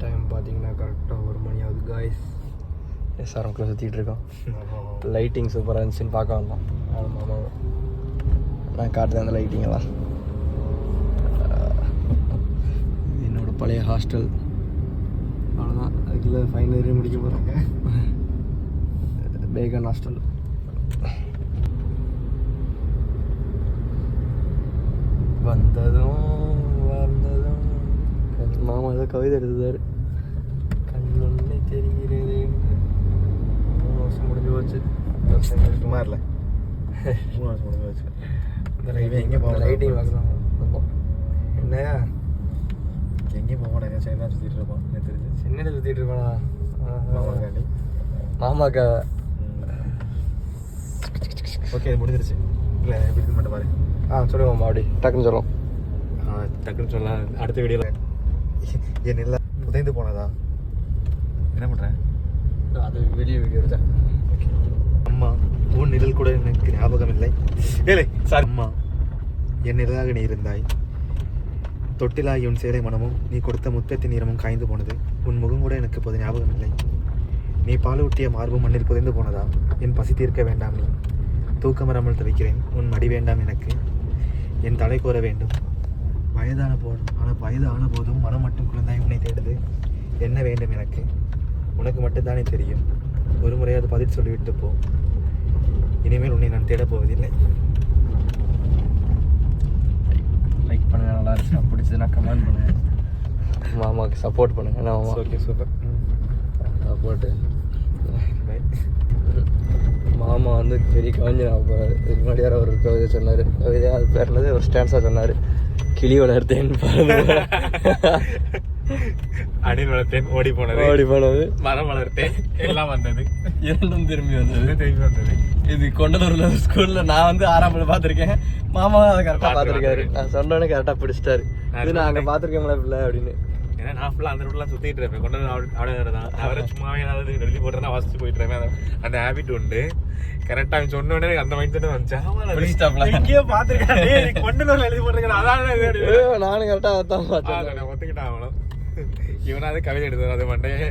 Time பார்த்தீங்கன்னா கரெக்டாக 1 மணி ஆகுது காய்ஸ். எஸ்ஆர்எம்குள்ளே சுற்றிட்டு இருக்கோம். லைட்டிங் சூப்பராக இருந்துச்சுன்னு பார்க்க வந்தோம். ஆமாம், நான் காட்டுறேன் அந்த லைட்டிங்கெல்லாம். என்னோடய பழைய ஹாஸ்டல். அவ்வளோதான், அதுக்குள்ளே ஃபைனல் இயர் முடிக்க போகிறாங்க. பேகன் ஹாஸ்டல். வந்ததும் மாமா ஏதோ கவிதை எழுதுதாரு. கண்ணொன்னை தெரிகிறது. 3 வருஷம் முடிஞ்சு போச்சு. சும்மா இல்லை, 3 வருஷம் முடிஞ்சு போச்சு. எங்கே போகணும்? லைட்டிங் பார்க்கலாம். என்னையா எங்கேயும் போக மாட்டேன். சென்னை சுற்றிட்டு இருப்போம். எனக்கு தெரிஞ்சு சென்னையில் சுற்றிட்டு இருப்பானா? மாமாக்காண்டி. மாமாக்கா. ஓகே, முடிஞ்சிருச்சு. இல்லை எப்படி மட்டும் பாரு. சொல்லுங்க மாமா, அப்படி டக்குன்னு சொல்லுவோம். டக்குன்னு சொல்லலாம். அடுத்த வீடியோவில் என் நில புதைந்து போனதா? என்ன பண்ணுறேன்? அது வீடியோ எடுத்தேன். ஓகே. அம்மா, உன் நிழல் கூட எனக்கு ஞாபகம் இல்லை. ஏலே சார். அம்மா, என் நிழலாக நீ இருந்தாய். தொட்டிலாகி உன் சேலை மனமும் நீ கொடுத்த முத்தத்தின் நிறமும் காய்ந்து போனது. உன் முகம் கூட எனக்கு இப்போது ஞாபகம் இல்லை. நீ பாலூட்டிய மார்பும் மண்ணில் புதைந்து போனதா? என் பசி தீர்க்க வேண்டாம் நீ. தூக்கம் வராமல் தவிக்கிறேன். உன் மடி வேண்டாம் எனக்கு. என் தலை கோர வேண்டும். வயது ஆன போதும் மனம் மட்டும் குழந்தாய் உன்னை தேடுது. என்ன வேண்டும் எனக்கு? உனக்கு மட்டும்தானே தெரியும். ஒரு முறையாவது பதில் சொல்லிவிட்டு போ. இனிமேல் உன்னை நான் தேடப் போவதில்லை. லைக் பண்ணுங்க, நல்லா இருந்துச்சுன்னா பிடிச்சதுன்னா கமெண்ட் பண்ணுங்க. மாமாவுக்கு சப்போர்ட் பண்ணுங்க. என்ன மாமா? Okay, super. சப்போர்ட்டு. மாமா வந்து பெரிய கவிஞர். அப்போ இதுக்கு முன்னாடி யாரோ ஒரு கவிதை சொன்னார். கவிதை அது பேர் என்னது, ஒரு ஸ்டான்ஸாக சொன்னார். கிளி வளர்த்தேன், அணில் வளர்த்தேன், ஓடி போனது, மரம் வளர்த்தேன், எல்லாம் வந்தது, இரண்டும் திரும்பி வந்தது. இது கொண்டலூர்ல ஸ்கூல்ல நான் வந்து 6ஆம் பார்த்துருக்கேன். மாமா அதை கரெக்டாக பார்த்துருக்காரு. நான் சொன்னோன்னே கரெக்டாக பிடிச்சிட்டாரு. இது நான் அங்கே பார்த்துருக்கேன்ல பிள்ளை அப்படின்னு. ஏன்னா நான் ஃபுல்லாக அந்த ரூட்லாம் சுற்றிட்டு இருப்பேன். கொண்டு அவ்வளோ தான். அவரை சும்மாவே ஏதாவது எழுதி போட்டுறேன், வாசிச்சு போயிட்டு இருப்பேன். அந்த ஹேபிட் உண்டு. கரெக்டாக அவன் சொன்னோடனே அந்த மைண்ட் செட் வந்துச்சு. எங்கேயோ பார்த்துருக்கேன், கொண்டலூர்ல எழுதி போட்டிருக்கேன். அதான் நானும் கரெக்டாக அதான் பார்த்தேன். ஒத்துக்கிட்டான் அவனும். இவனாவது கவிதை எடுத்தார் அது மண்டையே.